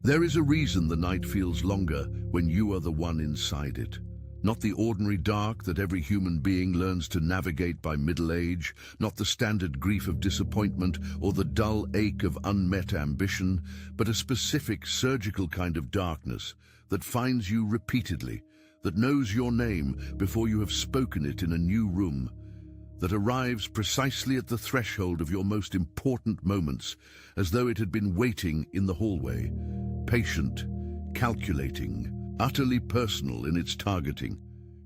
There is a reason the night feels longer when you are the one inside it. Not the ordinary dark that every human being learns to navigate by middle age, not the standard grief of disappointment or the dull ache of unmet ambition, but a specific surgical kind of darkness that finds you repeatedly, that knows your name before you have spoken it in a new room, that arrives precisely at the threshold of your most important moments, as though it had been waiting in the hallway, patient, calculating, utterly personal in its targeting.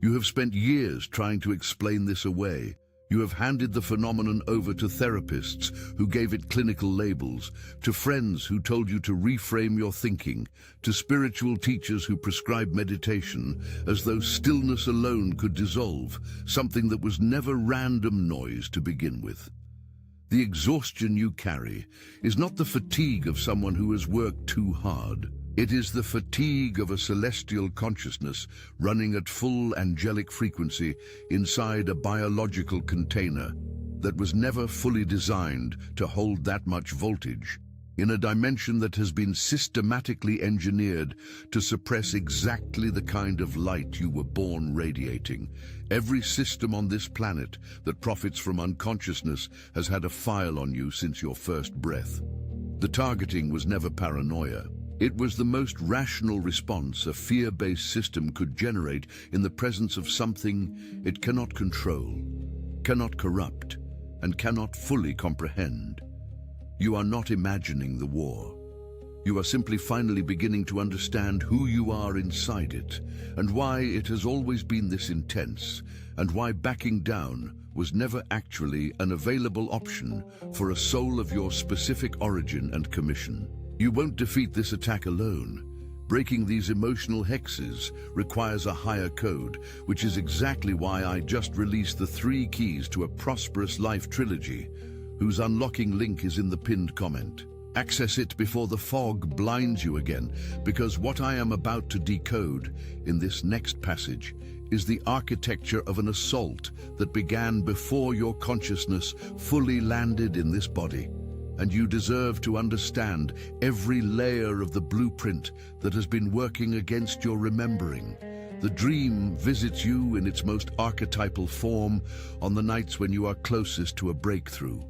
You have spent years trying to explain this away. You have handed the phenomenon over to therapists who gave it clinical labels, to friends who told you to reframe your thinking, to spiritual teachers who prescribed meditation, as though stillness alone could dissolve something that was never random noise to begin with. The exhaustion you carry is not the fatigue of someone who has worked too hard. It is the fatigue of a celestial consciousness running at full angelic frequency inside a biological container that was never fully designed to hold that much voltage, in a dimension that has been systematically engineered to suppress exactly the kind of light you were born radiating. Every system on this planet that profits from unconsciousness has had a file on you since your first breath. The targeting was never paranoia. It was the most rational response a fear-based system could generate in the presence of something it cannot control, cannot corrupt, and cannot fully comprehend. You are not imagining the war. You are simply finally beginning to understand who you are inside it, and why it has always been this intense, and why backing down was never actually an available option for a soul of your specific origin and commission. You won't defeat this attack alone. Breaking these emotional hexes requires a higher code, which is exactly why I just released the 3 keys to a prosperous life trilogy, whose unlocking link is in the pinned comment. Access it before the fog blinds you again, because what I am about to decode in this next passage is the architecture of an assault that began before your consciousness fully landed in this body. And you deserve to understand every layer of the blueprint that has been working against your remembering. The dream visits you in its most archetypal form on the nights when you are closest to a breakthrough.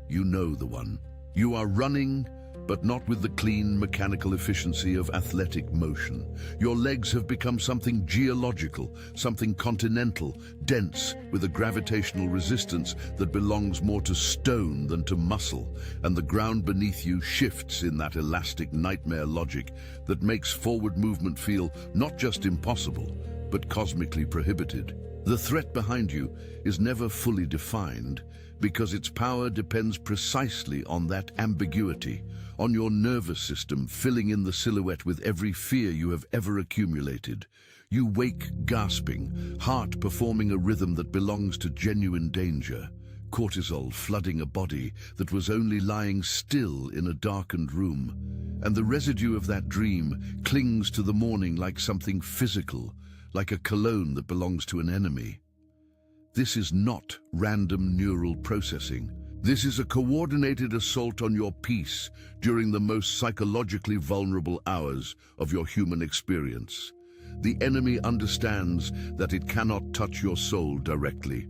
You know the one. You are running, but not with the clean mechanical efficiency of athletic motion. Your legs have become something geological, something continental, dense, with a gravitational resistance that belongs more to stone than to muscle, and the ground beneath you shifts in that elastic nightmare logic that makes forward movement feel not just impossible, but cosmically prohibited. The threat behind you is never fully defined, because its power depends precisely on that ambiguity, on your nervous system filling in the silhouette with every fear you have ever accumulated. You wake gasping, heart performing a rhythm that belongs to genuine danger, cortisol flooding a body that was only lying still in a darkened room, and the residue of that dream clings to the morning like something physical, like a cologne that belongs to an enemy. This is not random neural processing. This is a coordinated assault on your peace during the most psychologically vulnerable hours of your human experience. The enemy understands that it cannot touch your soul directly.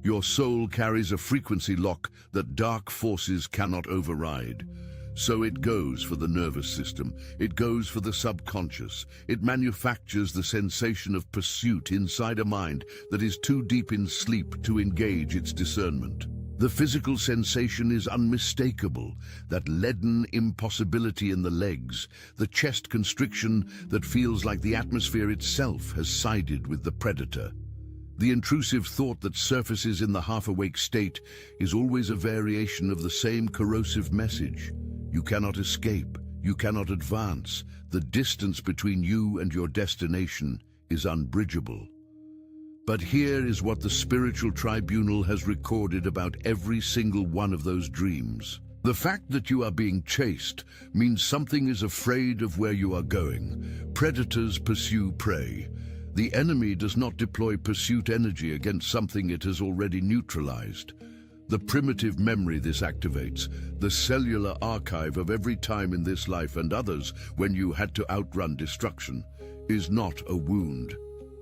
Your soul carries a frequency lock that dark forces cannot override. So it goes for the nervous system, it goes for the subconscious, it manufactures the sensation of pursuit inside a mind that is too deep in sleep to engage its discernment. The physical sensation is unmistakable, that leaden impossibility in the legs, the chest constriction that feels like the atmosphere itself has sided with the predator. The intrusive thought that surfaces in the half-awake state is always a variation of the same corrosive message. You cannot escape, you cannot advance. The distance between you and your destination is unbridgeable. But here is what the spiritual tribunal has recorded about every single one of those dreams. The fact that you are being chased means something is afraid of where you are going. Predators pursue prey. The enemy does not deploy pursuit energy against something it has already neutralized. The primitive memory this activates, the cellular archive of every time in this life and others when you had to outrun destruction, is not a wound.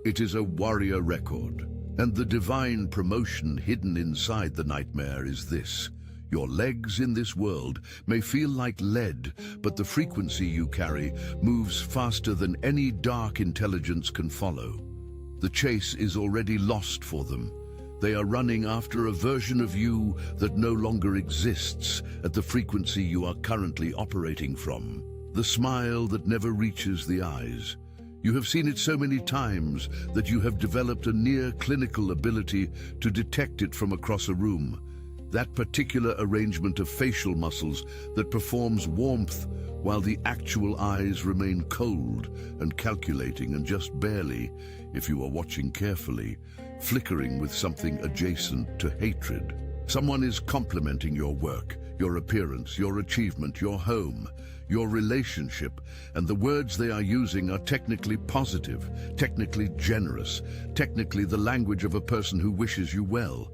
It is a warrior record. And the divine promotion hidden inside the nightmare is this. Your legs in this world may feel like lead, but the frequency you carry moves faster than any dark intelligence can follow. The chase is already lost for them. They are running after a version of you that no longer exists at the frequency you are currently operating from. The smile that never reaches the eyes. You have seen it so many times that you have developed a near clinical ability to detect it from across a room. That particular arrangement of facial muscles that performs warmth while the actual eyes remain cold and calculating and just barely, if you are watching carefully, flickering with something adjacent to hatred. Someone is complimenting your work, your appearance, your achievement, your home, your relationship, and the words they are using are technically positive, technically generous, technically the language of a person who wishes you well.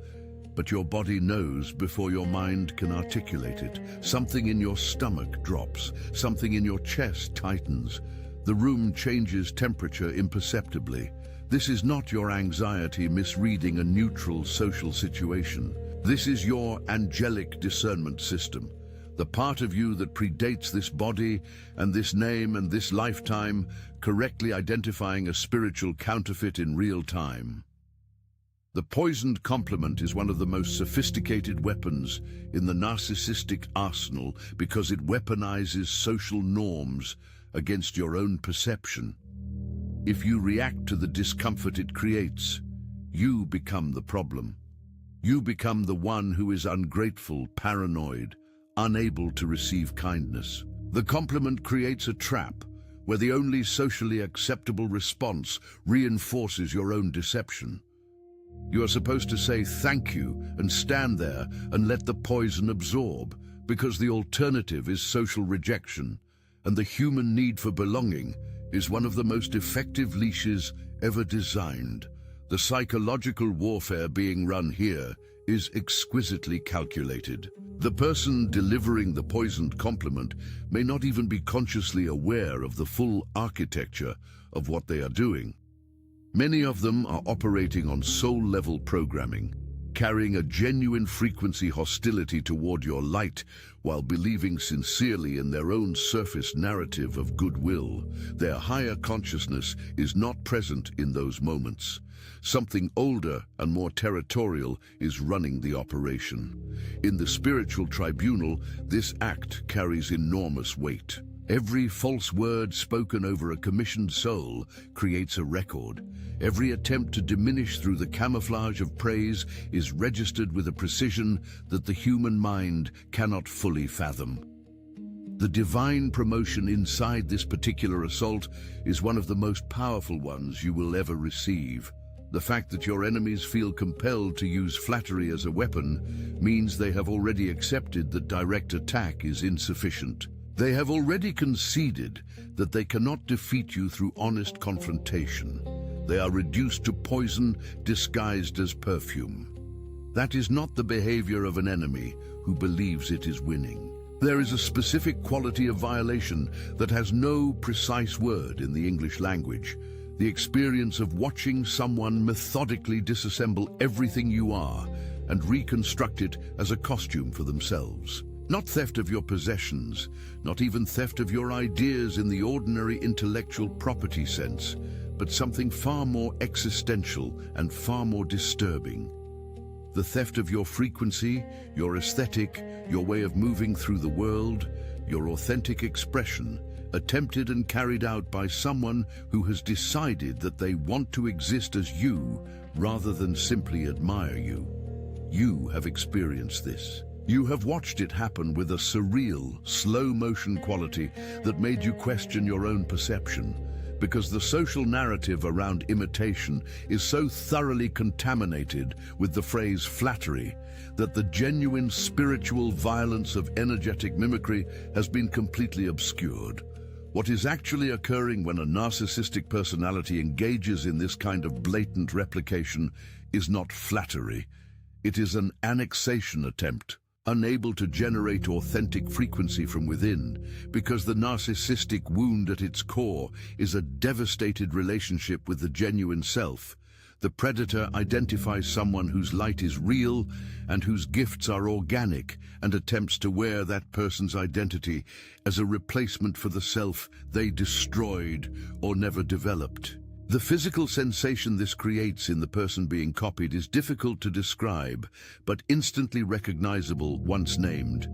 But your body knows before your mind can articulate it. Something in your stomach drops, something in your chest tightens. The room changes temperature imperceptibly. This is not your anxiety misreading a neutral social situation. This is your angelic discernment system. The part of you that predates this body and this name and this lifetime, correctly identifying a spiritual counterfeit in real time. The poisoned compliment is one of the most sophisticated weapons in the narcissistic arsenal because it weaponizes social norms against your own perception. If you react to the discomfort it creates, you become the problem. You become the one who is ungrateful, paranoid, unable to receive kindness. The compliment creates a trap where the only socially acceptable response reinforces your own deception. You are supposed to say thank you and stand there and let the poison absorb, because the alternative is social rejection, and the human need for belonging is one of the most effective leashes ever designed. The psychological warfare being run here is exquisitely calculated. The person delivering the poisoned compliment may not even be consciously aware of the full architecture of what they are doing. Many of them are operating on soul-level programming, carrying a genuine frequency hostility toward your light while believing sincerely in their own surface narrative of goodwill. Their higher consciousness is not present in those moments. Something older and more territorial is running the operation. In the spiritual tribunal, this act carries enormous weight. Every false word spoken over a commissioned soul creates a record. Every attempt to diminish through the camouflage of praise is registered with a precision that the human mind cannot fully fathom. The divine promotion inside this particular assault is one of the most powerful ones you will ever receive. The fact that your enemies feel compelled to use flattery as a weapon means they have already accepted that direct attack is insufficient. They have already conceded that they cannot defeat you through honest confrontation. They are reduced to poison disguised as perfume. That is not the behavior of an enemy who believes it is winning. There is a specific quality of violation that has no precise word in the English language. The experience of watching someone methodically disassemble everything you are and reconstruct it as a costume for themselves. Not theft of your possessions, not even theft of your ideas in the ordinary intellectual property sense, but something far more existential and far more disturbing. The theft of your frequency, your aesthetic, your way of moving through the world, your authentic expression, attempted and carried out by someone who has decided that they want to exist as you rather than simply admire you. You have experienced this. You have watched it happen with a surreal, slow-motion quality that made you question your own perception, because the social narrative around imitation is so thoroughly contaminated with the phrase flattery that the genuine spiritual violence of energetic mimicry has been completely obscured. What is actually occurring when a narcissistic personality engages in this kind of blatant replication is not flattery. It is an annexation attempt, unable to generate authentic frequency from within, because the narcissistic wound at its core is a devastated relationship with the genuine self. The predator identifies someone whose light is real and whose gifts are organic, and attempts to wear that person's identity as a replacement for the self they destroyed or never developed. The physical sensation this creates in the person being copied is difficult to describe, but instantly recognizable once named.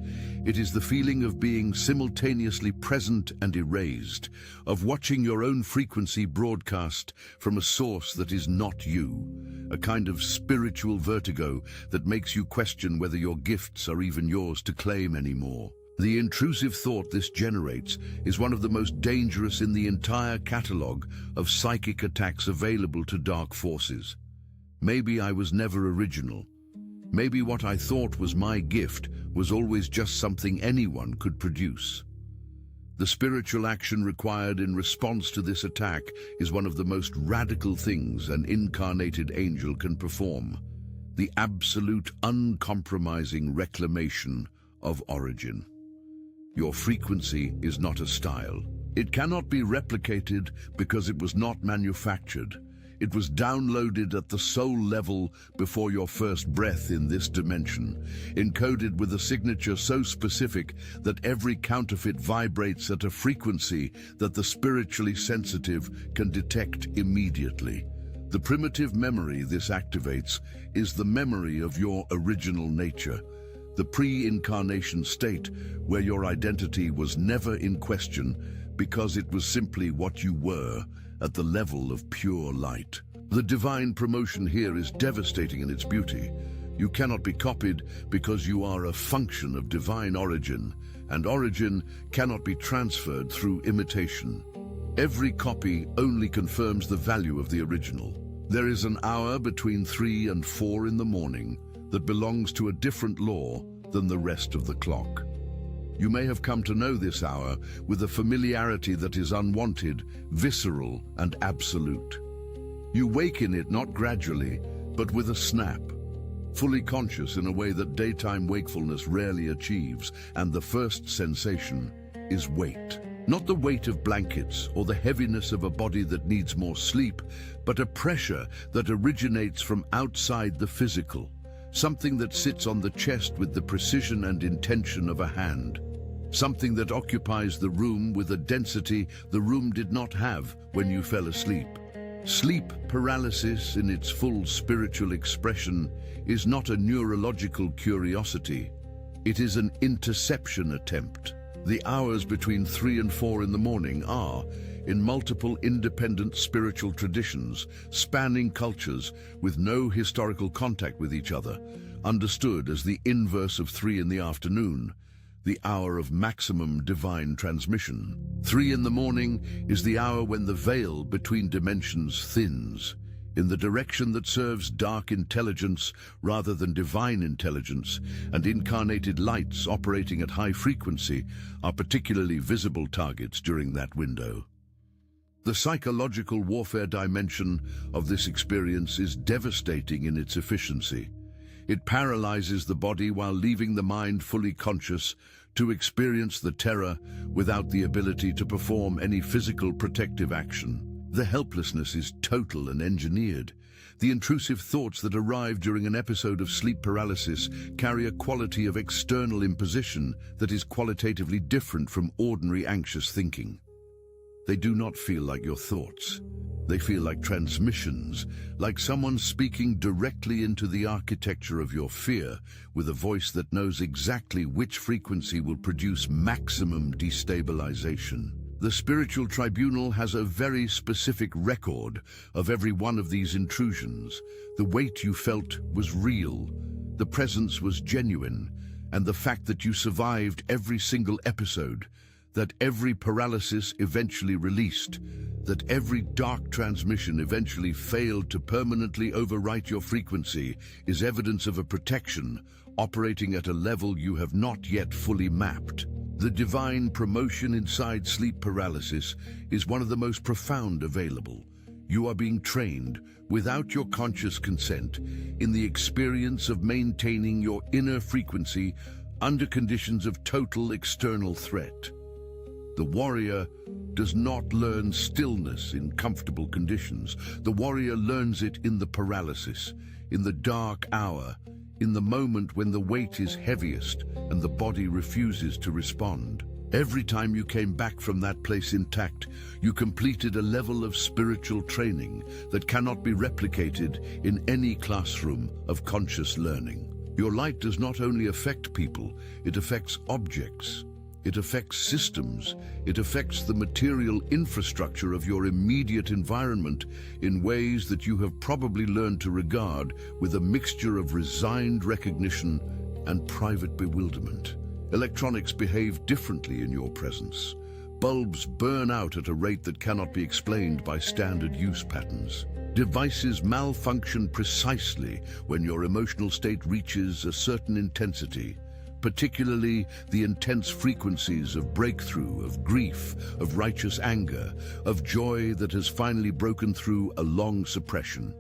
It is the feeling of being simultaneously present and erased, of watching your own frequency broadcast from a source that is not you, a kind of spiritual vertigo that makes you question whether your gifts are even yours to claim anymore. The intrusive thought this generates is one of the most dangerous in the entire catalogue of psychic attacks available to dark forces. Maybe I was never original. Maybe what I thought was my gift was always just something anyone could produce. The spiritual action required in response to this attack is one of the most radical things an incarnated angel can perform: the absolute, uncompromising reclamation of origin. Your frequency is not a style. It cannot be replicated because it was not manufactured. It was downloaded at the soul level before your first breath in this dimension, encoded with a signature so specific that every counterfeit vibrates at a frequency that the spiritually sensitive can detect immediately. The primitive memory this activates is the memory of your original nature, the pre-incarnation state where your identity was never in question because it was simply what you were at the level of pure light. The divine promotion here is devastating in its beauty. You cannot be copied because you are a function of divine origin, and origin cannot be transferred through imitation. Every copy only confirms the value of the original. There is an hour between 3 and 4 in the morning that belongs to a different law than the rest of the clock. You may have come to know this hour with a familiarity that is unwanted, visceral, and absolute. You wake in it not gradually, but with a snap, fully conscious in a way that daytime wakefulness rarely achieves, and the first sensation is weight. Not the weight of blankets or the heaviness of a body that needs more sleep, but a pressure that originates from outside the physical. Something that sits on the chest with the precision and intention of a hand. Something that occupies the room with a density the room did not have when you fell asleep. Sleep paralysis in its full spiritual expression is not a neurological curiosity. It is an interception attempt. The hours between 3 and 4 in the morning are, in multiple independent spiritual traditions, spanning cultures with no historical contact with each other, understood as the inverse of 3 in the afternoon, the hour of maximum divine transmission. 3 in the morning is the hour when the veil between dimensions thins, in the direction that serves dark intelligence rather than divine intelligence, and incarnated lights operating at high frequency are particularly visible targets during that window. The psychological warfare dimension of this experience is devastating in its efficiency. It paralyzes the body while leaving the mind fully conscious to experience the terror without the ability to perform any physical protective action. The helplessness is total and engineered. The intrusive thoughts that arrive during an episode of sleep paralysis carry a quality of external imposition that is qualitatively different from ordinary anxious thinking. They do not feel like your thoughts. They feel like transmissions, like someone speaking directly into the architecture of your fear with a voice that knows exactly which frequency will produce maximum destabilization. The spiritual tribunal has a very specific record of every one of these intrusions. The weight you felt was real, the presence was genuine, and the fact that you survived every single episode, that every paralysis eventually released, that every dark transmission eventually failed to permanently overwrite your frequency is evidence of a protection operating at a level you have not yet fully mapped. The divine promotion inside sleep paralysis is one of the most profound available. You are being trained, without your conscious consent, in the experience of maintaining your inner frequency under conditions of total external threat. The warrior does not learn stillness in comfortable conditions. The warrior learns it in the paralysis, in the dark hour, in the moment when the weight is heaviest and the body refuses to respond. Every time you came back from that place intact, you completed a level of spiritual training that cannot be replicated in any classroom of conscious learning. Your light does not only affect people, it affects objects. It affects systems. It affects the material infrastructure of your immediate environment in ways that you have probably learned to regard with a mixture of resigned recognition and private bewilderment. Electronics behave differently in your presence. Bulbs burn out at a rate that cannot be explained by standard use patterns. Devices malfunction precisely when your emotional state reaches a certain intensity, particularly the intense frequencies of breakthrough, of grief, of righteous anger, of joy that has finally broken through a long suppression.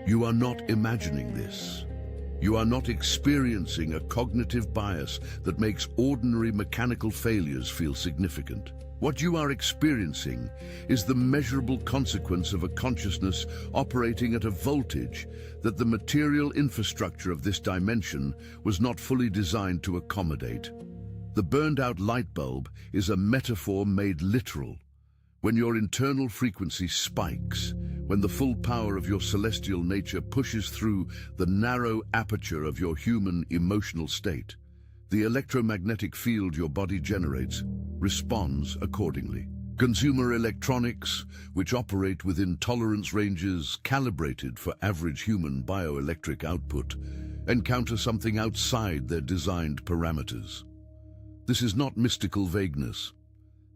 You are not imagining this. You are not experiencing a cognitive bias that makes ordinary mechanical failures feel significant. What you are experiencing is the measurable consequence of a consciousness operating at a voltage that the material infrastructure of this dimension was not fully designed to accommodate. The burned-out light bulb is a metaphor made literal. When your internal frequency spikes, when the full power of your celestial nature pushes through the narrow aperture of your human emotional state, the electromagnetic field your body generates responds accordingly. Consumer electronics, which operate within tolerance ranges calibrated for average human bioelectric output, encounter something outside their designed parameters. This is not mystical vagueness.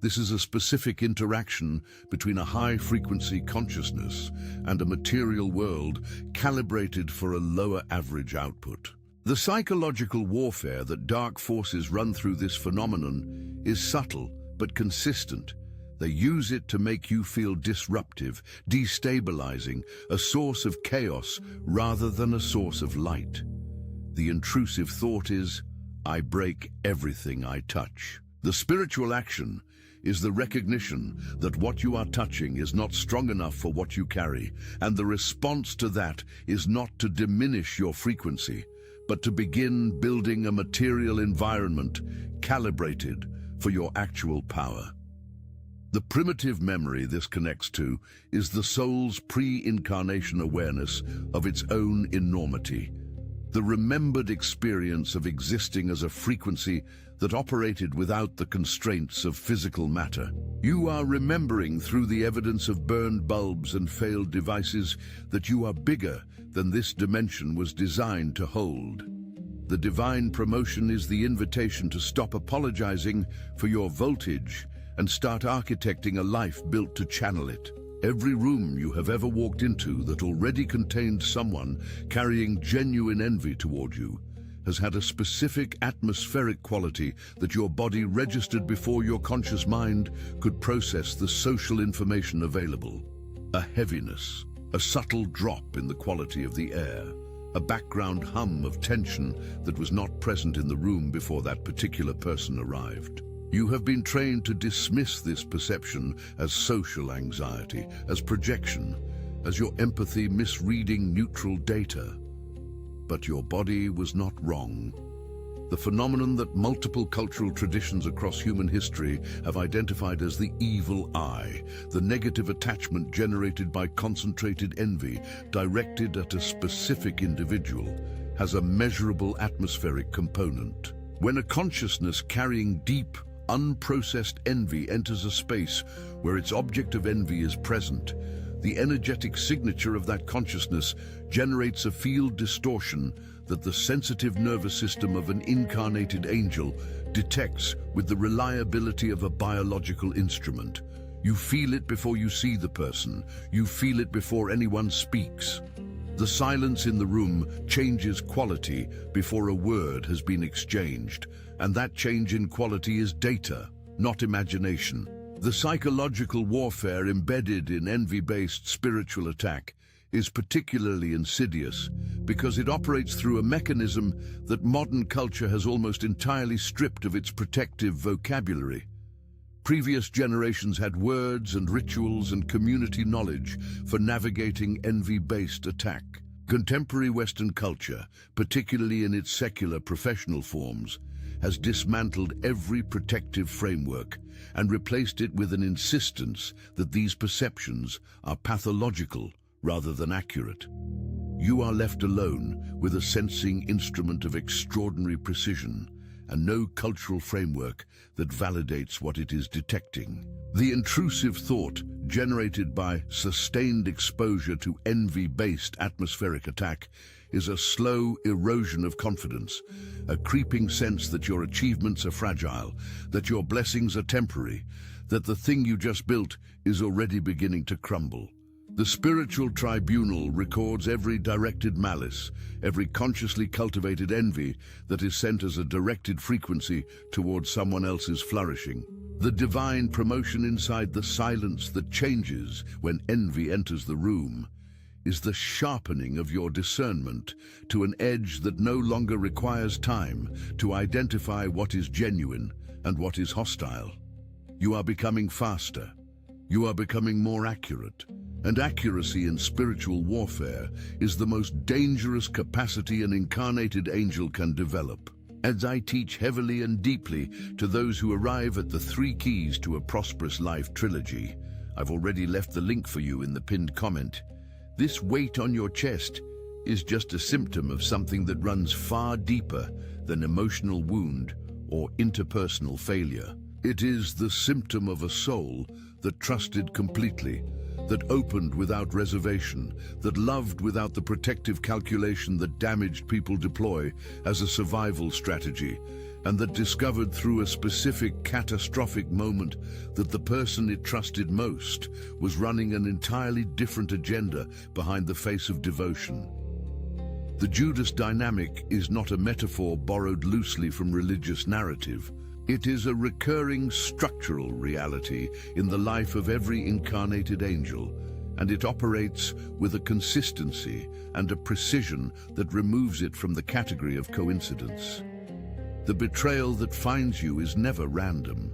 This is a specific interaction between a high-frequency consciousness and a material world calibrated for a lower average output. The psychological warfare that dark forces run through this phenomenon is subtle but consistent. They use it to make you feel disruptive, destabilizing, a source of chaos rather than a source of light. The intrusive thought is, I break everything I touch. The spiritual action is the recognition that what you are touching is not strong enough for what you carry, and the response to that is not to diminish your frequency, but to begin building a material environment calibrated for your actual power. The primitive memory this connects to is the soul's pre-incarnation awareness of its own enormity, the remembered experience of existing as a frequency that operated without the constraints of physical matter. You are remembering through the evidence of burned bulbs and failed devices that you are bigger than this dimension was designed to hold. The divine promotion is the invitation to stop apologizing for your voltage and start architecting a life built to channel it. Every room you have ever walked into that already contained someone carrying genuine envy toward you has had a specific atmospheric quality that your body registered before your conscious mind could process the social information available. A heaviness, a subtle drop in the quality of the air, a background hum of tension that was not present in the room before that particular person arrived. You have been trained to dismiss this perception as social anxiety, as projection, as your empathy misreading neutral data. But your body was not wrong. The phenomenon that multiple cultural traditions across human history have identified as the evil eye, the negative attachment generated by concentrated envy directed at a specific individual, has a measurable atmospheric component. When a consciousness carrying deep, unprocessed envy enters a space where its object of envy is present, the energetic signature of that consciousness generates a field distortion that the sensitive nervous system of an incarnated angel detects with the reliability of a biological instrument. You feel it before you see the person. You feel it before anyone speaks. The silence in the room changes quality before a word has been exchanged, and that change in quality is data, not imagination. The psychological warfare embedded in envy-based spiritual attack is particularly insidious because it operates through a mechanism that modern culture has almost entirely stripped of its protective vocabulary. Previous generations had words and rituals and community knowledge for navigating envy-based attack. Contemporary Western culture, particularly in its secular professional forms, has dismantled every protective framework and replaced it with an insistence that these perceptions are pathological rather than accurate. You are left alone with a sensing instrument of extraordinary precision and no cultural framework that validates what it is detecting. The intrusive thought generated by sustained exposure to envy-based atmospheric attack is a slow erosion of confidence, a creeping sense that your achievements are fragile, that your blessings are temporary, that the thing you just built is already beginning to crumble. The spiritual tribunal records every directed malice, every consciously cultivated envy that is sent as a directed frequency towards someone else's flourishing. The divine promotion inside the silence that changes when envy enters the room is the sharpening of your discernment to an edge that no longer requires time to identify what is genuine and what is hostile. You are becoming faster. You are becoming more accurate. And accuracy in spiritual warfare is the most dangerous capacity an incarnated angel can develop. As I teach heavily and deeply to those who arrive at the 3 keys to a prosperous life trilogy, I've already left the link for you in the pinned comment. This weight on your chest is just a symptom of something that runs far deeper than emotional wound or interpersonal failure. It is the symptom of a soul that trusted completely, that opened without reservation, that loved without the protective calculation that damaged people deploy as a survival strategy, and that discovered through a specific catastrophic moment that the person it trusted most was running an entirely different agenda behind the face of devotion. The Judas dynamic is not a metaphor borrowed loosely from religious narrative. It is a recurring structural reality in the life of every incarnated angel, and it operates with a consistency and a precision that removes it from the category of coincidence. The betrayal that finds you is never random.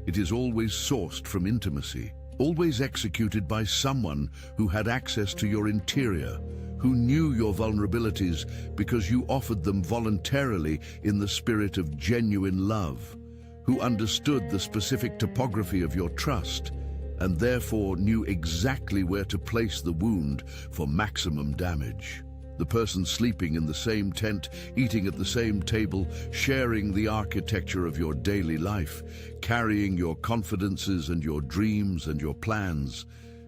It is always sourced from intimacy, always executed by someone who had access to your interior, who knew your vulnerabilities because you offered them voluntarily in the spirit of genuine love, who understood the specific topography of your trust and therefore knew exactly where to place the wound for maximum damage. The person sleeping in the same tent, eating at the same table, sharing the architecture of your daily life, carrying your confidences and your dreams and your plans,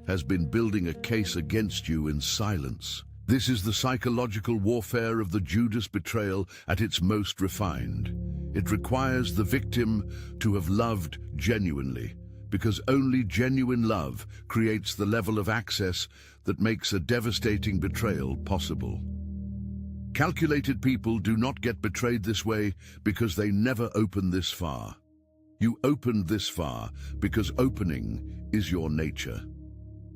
has been building a case against you in silence. This is the psychological warfare of the Judas betrayal at its most refined. It requires the victim to have loved genuinely, because only genuine love creates the level of access that makes a devastating betrayal possible. Calculated people do not get betrayed this way because they never open this far. You opened this far because opening is your nature.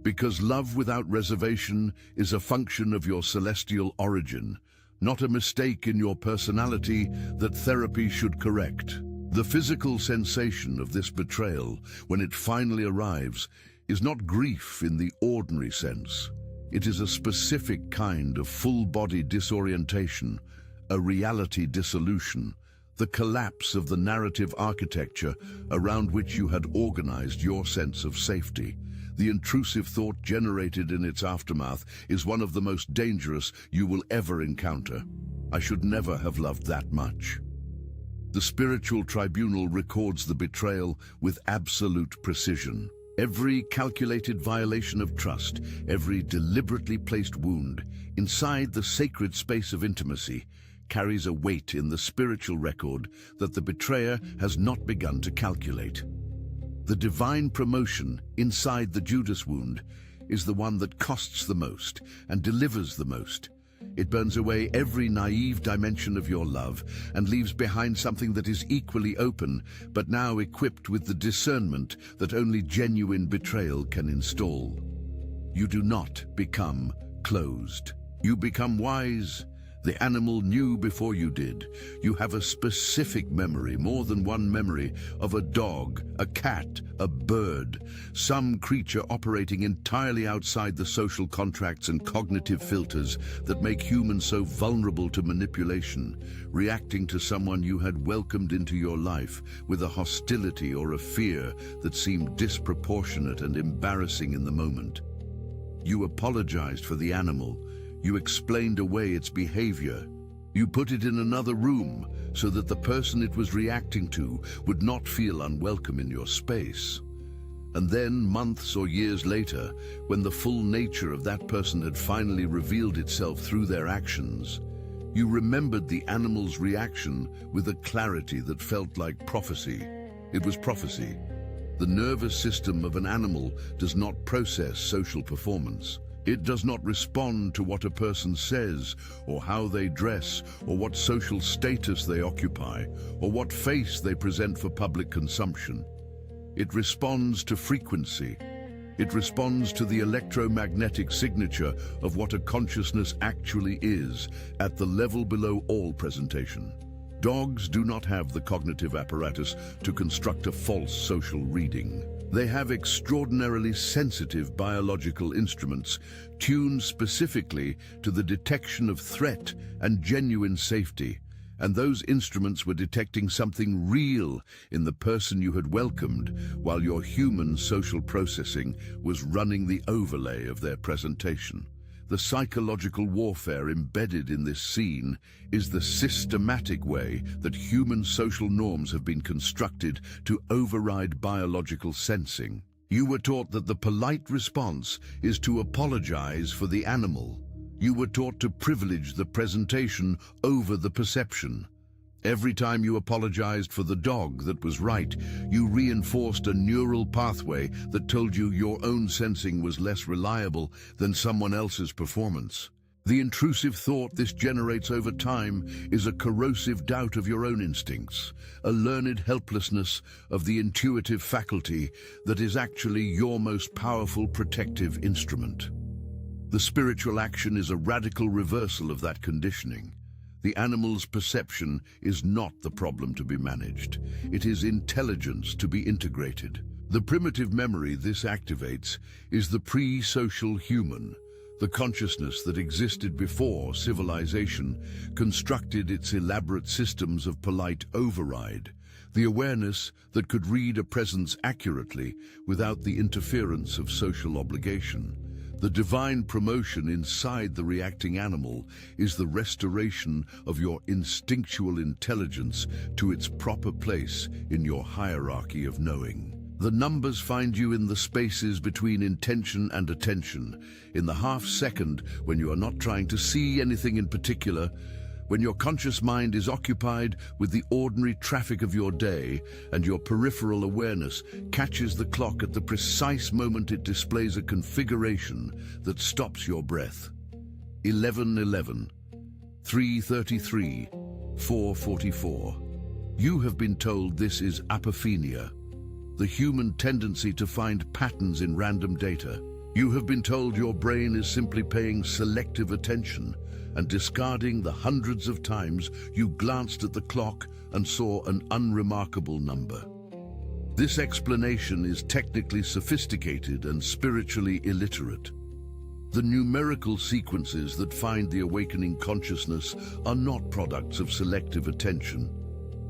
Because love without reservation is a function of your celestial origin, not a mistake in your personality that therapy should correct. The physical sensation of this betrayal, when it finally arrives, is not grief in the ordinary sense. It is a specific kind of full-body disorientation, a reality dissolution, the collapse of the narrative architecture around which you had organized your sense of safety. The intrusive thought generated in its aftermath is one of the most dangerous you will ever encounter. I should never have loved that much. The spiritual tribunal records the betrayal with absolute precision. Every calculated violation of trust, every deliberately placed wound inside the sacred space of intimacy carries a weight in the spiritual record that the betrayer has not begun to calculate. The divine promotion inside the Judas wound is the one that costs the most and delivers the most, It burns away every naive dimension of your love and leaves behind something that is equally open, but now equipped with the discernment that only genuine betrayal can install. You do not become closed. You become wise. The animal knew before you did. You have a specific memory, more than one memory, of a dog, a cat, a bird, some creature operating entirely outside the social contracts and cognitive filters that make humans so vulnerable to manipulation, reacting to someone you had welcomed into your life with a hostility or a fear that seemed disproportionate and embarrassing in the moment. You apologized for the animal. You explained away its behavior. You put it in another room so that the person it was reacting to would not feel unwelcome in your space. And then, months or years later, when the full nature of that person had finally revealed itself through their actions, you remembered the animal's reaction with a clarity that felt like prophecy. It was prophecy. The nervous system of an animal does not process social performance. It does not respond to what a person says, or how they dress, or what social status they occupy, or what face they present for public consumption. It responds to frequency. It responds to the electromagnetic signature of what a consciousness actually is at the level below all presentation. Dogs do not have the cognitive apparatus to construct a false social reading. They have extraordinarily sensitive biological instruments tuned specifically to the detection of threat and genuine safety, and those instruments were detecting something real in the person you had welcomed, while your human social processing was running the overlay of their presentation. The psychological warfare embedded in this scene is the systematic way that human social norms have been constructed to override biological sensing. You were taught that the polite response is to apologize for the animal. You were taught to privilege the presentation over the perception. Every time you apologized for the dog that was right, you reinforced a neural pathway that told you your own sensing was less reliable than someone else's performance. The intrusive thought this generates over time is a corrosive doubt of your own instincts, a learned helplessness of the intuitive faculty that is actually your most powerful protective instrument. The spiritual action is a radical reversal of that conditioning. The animal's perception is not the problem to be managed. It is intelligence to be integrated. The primitive memory this activates is the pre-social human, the consciousness that existed before civilization constructed its elaborate systems of polite override, the awareness that could read a presence accurately without the interference of social obligation. The divine promotion inside the reacting animal is the restoration of your instinctual intelligence to its proper place in your hierarchy of knowing. The numbers find you in the spaces between intention and attention, in the half-second when you are not trying to see anything in particular, when your conscious mind is occupied with the ordinary traffic of your day and your peripheral awareness catches the clock at the precise moment it displays a configuration that stops your breath. 11:11, 3:33, 4:44. You have been told this is apophenia, the human tendency to find patterns in random data. You have been told your brain is simply paying selective attention and discarding the hundreds of times you glanced at the clock and saw an unremarkable number. This explanation is technically sophisticated and spiritually illiterate. The numerical sequences that find the awakening consciousness are not products of selective attention.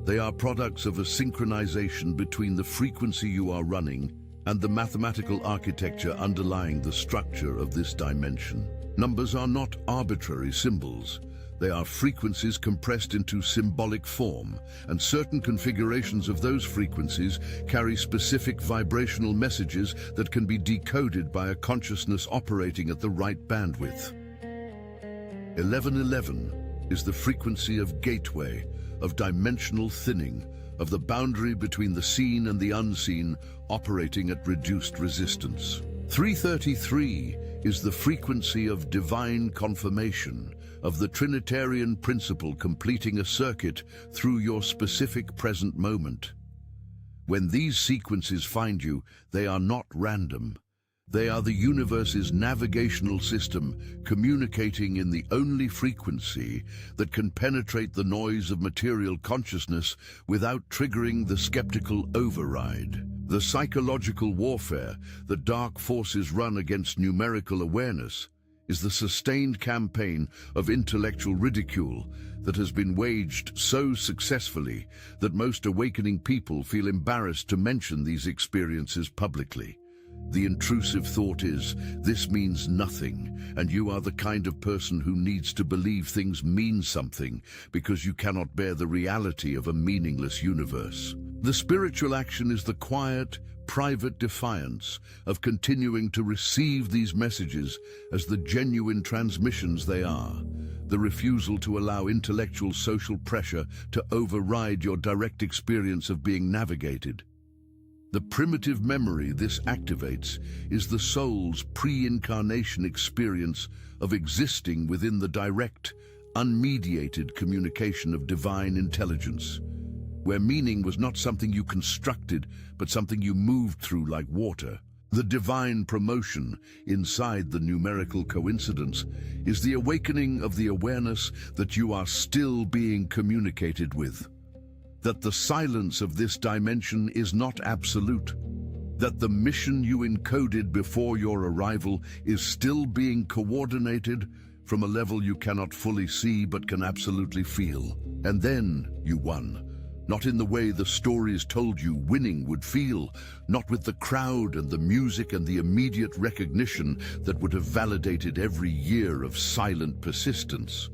They are products of a synchronization between the frequency you are running and the mathematical architecture underlying the structure of this dimension. Numbers are not arbitrary symbols. They are frequencies compressed into symbolic form, and certain configurations of those frequencies carry specific vibrational messages that can be decoded by a consciousness operating at the right bandwidth. 1111 is the frequency of gateway, of dimensional thinning, of the boundary between the seen and the unseen operating at reduced resistance. 333 is the frequency of divine confirmation, of the Trinitarian principle completing a circuit through your specific present moment. When these sequences find you, they are not random. They are the universe's navigational system communicating in the only frequency that can penetrate the noise of material consciousness without triggering the skeptical override. The psychological warfare that dark forces run against numerical awareness is the sustained campaign of intellectual ridicule that has been waged so successfully that most awakening people feel embarrassed to mention these experiences publicly. The intrusive thought is, this means nothing, and you are the kind of person who needs to believe things mean something because you cannot bear the reality of a meaningless universe. The spiritual action is the quiet, private defiance of continuing to receive these messages as the genuine transmissions they are. The refusal to allow intellectual social pressure to override your direct experience of being navigated. The primitive memory this activates is the soul's pre-incarnation experience of existing within the direct, unmediated communication of divine intelligence, where meaning was not something you constructed, but something you moved through like water. The divine promotion inside the numerical coincidence is the awakening of the awareness that you are still being communicated with, that the silence of this dimension is not absolute, that the mission you encoded before your arrival is still being coordinated from a level you cannot fully see but can absolutely feel. And then you won. Not in the way the stories told you winning would feel, not with the crowd and the music and the immediate recognition that would have validated every year of silent persistence.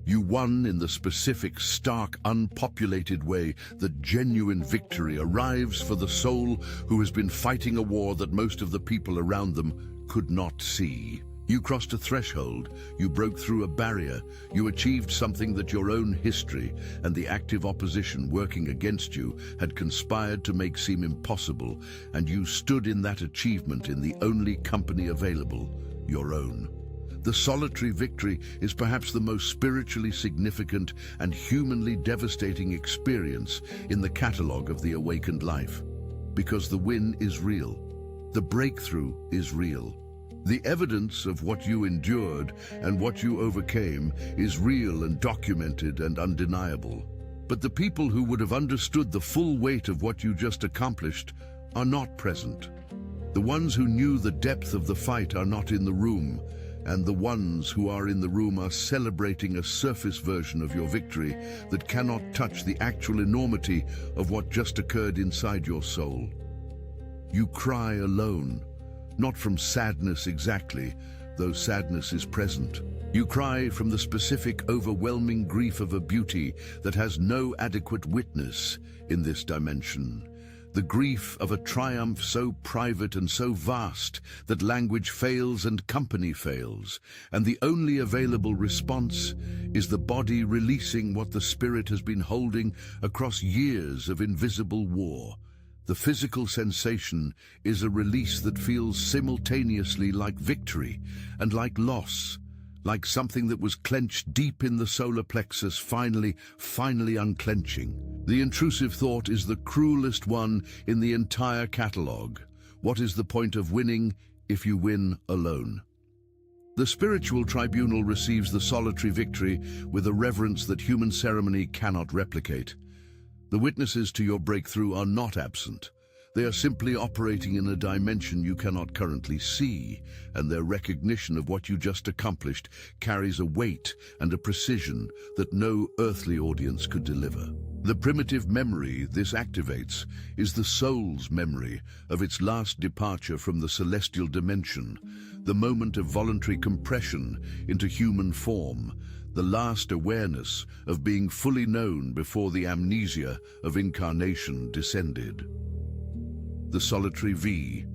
You won in the specific, stark, unpopulated way that genuine victory arrives for the soul who has been fighting a war that most of the people around them could not see. You crossed a threshold, you broke through a barrier, you achieved something that your own history and the active opposition working against you had conspired to make seem impossible, and you stood in that achievement in the only company available, your own. The solitary victory is perhaps the most spiritually significant and humanly devastating experience in the catalogue of the awakened life, because the win is real, the breakthrough is real. The evidence of what you endured and what you overcame is real and documented and undeniable. But the people who would have understood the full weight of what you just accomplished are not present. The ones who knew the depth of the fight are not in the room, and the ones who are in the room are celebrating a surface version of your victory that cannot touch the actual enormity of what just occurred inside your soul. You cry alone, not from sadness exactly, though sadness is present. You cry from the specific, overwhelming grief of a beauty that has no adequate witness in this dimension. The grief of a triumph so private and so vast that language fails and company fails, and the only available response is the body releasing what the spirit has been holding across years of invisible war. The physical sensation is a release that feels simultaneously like victory and like loss, like something that was clenched deep in the solar plexus finally unclenching. The intrusive thought is the cruelest one in the entire catalogue. What is the point of winning if you win alone? The spiritual tribunal receives the solitary victory with a reverence that human ceremony cannot replicate. The witnesses to your breakthrough are not absent. They are simply operating in a dimension you cannot currently see, and their recognition of what you just accomplished carries a weight and a precision that no earthly audience could deliver. The primitive memory this activates is the soul's memory of its last departure from the celestial dimension, the moment of voluntary compression into human form, the last awareness of being fully known before the amnesia of incarnation descended. The solitary V